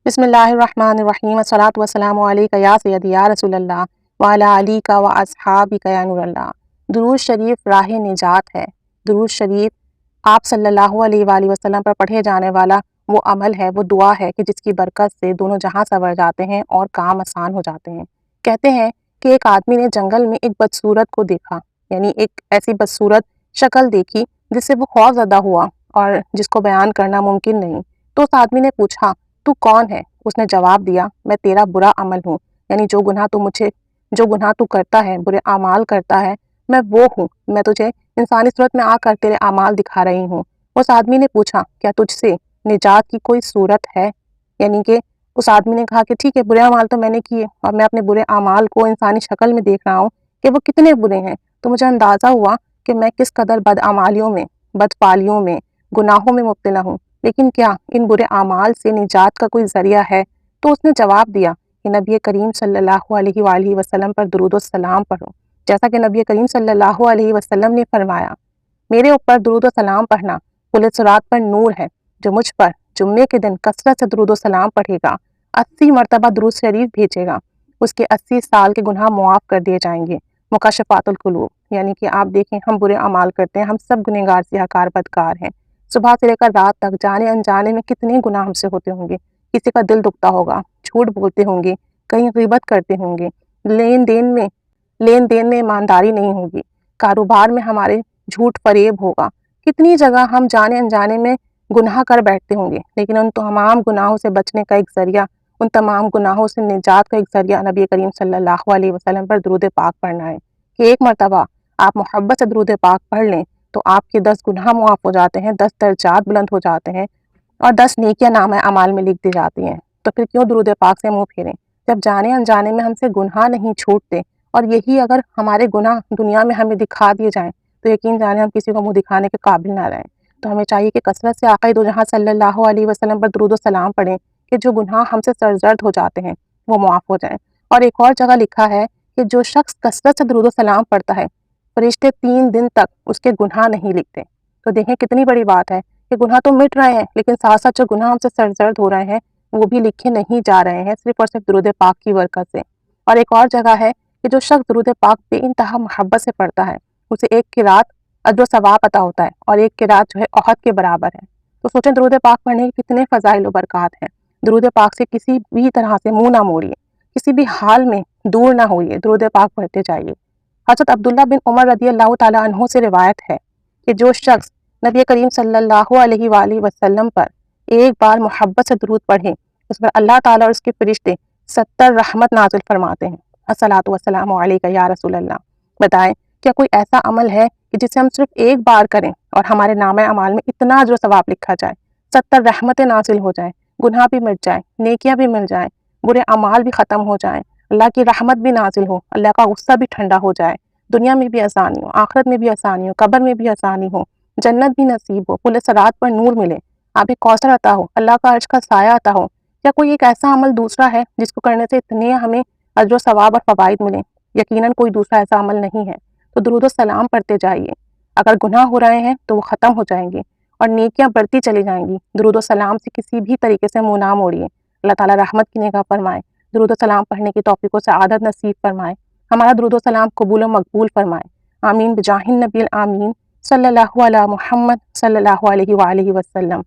بسم اللہ الرحمن الرحیم والصلاة والسلام علیک یا سیدی یا رسول اللہ وعلی علیک و اصحابک یا نور اللہ۔ درود شریف راہ نجات ہے۔ درود شریف آپ صلی اللہ علیہ وآلہ وسلم پر پڑھے جانے والا وہ عمل ہے، وہ دعا ہے کہ جس کی برکت سے دونوں جہاں سنور جاتے ہیں اور کام آسان ہو جاتے ہیں۔ کہتے ہیں کہ ایک آدمی نے جنگل میں ایک بدصورت کو دیکھا، یعنی ایک ایسی بدصورت شکل دیکھی جس سے وہ خوف زدہ ہوا اور جس کو بیان کرنا ممکن نہیں۔ تو اس آدمی نے پوچھا، تو کون ہے؟ اس نے جواب دیا، میں تیرا برا عمل ہوں، یعنی جو گناہ تو کرتا ہے، برے اعمال کرتا ہے، میں وہ ہوں۔ میں تجھے انسانی صورت میں آ کر تیرے اعمال دکھا رہی ہوں۔ اس آدمی نے پوچھا، کیا تجھ سے نجات کی کوئی صورت ہے؟ یعنی کہ اس آدمی نے کہا کہ ٹھیک ہے، برے اعمال تو میں نے کیے اور میں اپنے برے اعمال کو انسانی شکل میں دیکھ رہا ہوں کہ وہ کتنے برے ہیں، تو مجھے اندازہ ہوا کہ میں کس قدر بدعمالیوں میں، بدفعلیوں میں، گناہوں میں مبتلا ہوں، لیکن کیا ان برے اعمال سے نجات کا کوئی ذریعہ ہے؟ تو اس نے جواب دیا کہ نبی کریم صلی اللہ علیہ وآلہ وسلم پر درود و سلام پڑھو، جیسا کہ نبی کریم صلی اللہ علیہ وسلم نے فرمایا، میرے اوپر درود و سلام پڑھنا پل صراط پر نور ہے۔ جو مجھ پر جمعے کے دن کثرت سے درود و سلام پڑھے گا، 80 مرتبہ درود شریف بھیجے گا، اس کے 80 سال کے گناہ معاف کر دیے جائیں گے۔ مکشفات القلوب، یعنی کہ آپ دیکھیں ہم برے اعمال کرتے ہیں، ہم سب گنہگار سیاہکار بدکار ہیں، صبح سے لے کر رات تک جانے انجانے میں کتنے گناہ ہم سے ہوتے ہوں گے، کسی کا دل دکھتا ہوگا، جھوٹ بولتے ہوں گے، کہیں غیبت کرتے ہوں گے، لین دین میں ایمانداری نہیں ہوگی، کاروبار میں ہمارے جھوٹ فریب ہوگا، کتنی جگہ ہم جانے انجانے میں گناہ کر بیٹھتے ہوں گے، لیکن ان تمام گناہوں سے بچنے کا ایک ذریعہ، ان تمام گناہوں سے نجات کا ایک ذریعہ نبی کریم صلی اللہ علیہ وسلم پر درود پاک پڑھنا ہے کہ ایک مرتبہ آپ محبت سے درود پاک پڑھ لیں تو آپ کے 10 گناہ معاف ہو جاتے ہیں، 10 درجات بلند ہو جاتے ہیں اور 10 نیکیاں نامہ اعمال میں لکھ دی جاتی ہیں۔ تو پھر کیوں درود پاک سے منہ پھیریں جب جانے انجانے میں ہم سے گناہ نہیں چھوٹتے، اور یہی اگر ہمارے گناہ دنیا میں ہمیں دکھا دیے جائیں تو یقین جانے ہم کسی کو منہ دکھانے کے قابل نہ رہیں۔ تو ہمیں چاہیے کہ کثرت سے آقا دو جہاں صلی اللہ علیہ وسلم پر درود و سلام پڑھیں کہ جو گناہ ہم سے سرزد ہو جاتے ہیں وہ معاف ہو جائیں۔ اور ایک اور جگہ لکھا ہے کہ جو شخص کثرت سے درود و سلام پڑھتا ہے، فرشتے 3 دن تک اس کے گناہ نہیں لکھتے۔ تو دیکھیں کتنی بڑی بات ہے کہ گناہ تو مٹ رہے ہیں، لیکن ساتھ ساتھ جو گناہ ہم سے سرزد ہو رہے ہیں وہ بھی لکھے نہیں جا رہے ہیں، صرف اور صرف درود پاک کی برکت سے۔ اور ایک اور جگہ ہے کہ جو شخص درود پاک بے انتہا محبت سے پڑھتا ہے، اسے ایک قرات اجر و ثواب عطا ہوتا ہے، اور ایک قرات جو ہے احد کے برابر ہے۔ تو سوچیں درود پاک پڑھنے کے کتنے فضائل و برکات ہیں۔ درود پاک سے کسی بھی طرح سے منہ نہ موڑیے، کسی بھی حال میں دور نہ ہوئیے، درود پاک پڑھتے جائیے۔ حضرت عبداللہ بن عمر رضی اللہ تعالیٰ عنہ سے روایت ہے کہ جو شخص نبی کریم صلی اللہ علیہ وآلہ وسلم پر ایک بار محبت سے درود پڑھے، اس پر اللہ تعالیٰ اور اس کے فرشتے 70 رحمت نازل فرماتے ہیں۔ الصلاۃ والسلام علیک یا رسول اللہ۔ بتائیں کیا کوئی ایسا عمل ہے کہ جسے ہم صرف ایک بار کریں اور ہمارے نامہ اعمال میں اتنا اجر و ثواب لکھا جائے، 70 رحمتیں نازل ہو جائیں، گناہ بھی مٹ جائیں، نیکیاں بھی مل جائیں، برے اعمال بھی ختم ہو جائیں، اللہ کی رحمت بھی نازل ہو، اللہ کا غصہ بھی ٹھنڈا ہو جائے، دنیا میں بھی آسانی ہو، آخرت میں بھی آسانی ہو، قبر میں بھی آسانی ہو، جنت بھی نصیب ہو، پل صراط پر نور ملے، آب کوثر عطا ہو، اللہ کا عرش کا سایہ عطا ہو؟ کیا کوئی ایک ایسا عمل دوسرا ہے جس کو کرنے سے اتنے ہمیں اجر و ثواب اور فوائد ملیں؟ یقیناً کوئی دوسرا ایسا عمل نہیں ہے۔ تو درود و سلام پڑھتے جائیے، اگر گناہ ہو رہے ہیں تو وہ ختم ہو جائیں گے اور نیکیاں بڑھتی چلی جائیں گی۔ درود و سلام سے کسی بھی طریقے سے منہ نہ موڑیے، اللہ تعالیٰ رحمت کی نگاہ فرمائے، درود و سلام پڑھنے کی توفیق و سعادت نصیب فرمائے، ہمارا درود و سلام قبول و مقبول فرمائے۔ آمین بجاہ النبی الامین صلی اللہ علیہ محمد صلی اللہ علیہ وآلہ وسلم۔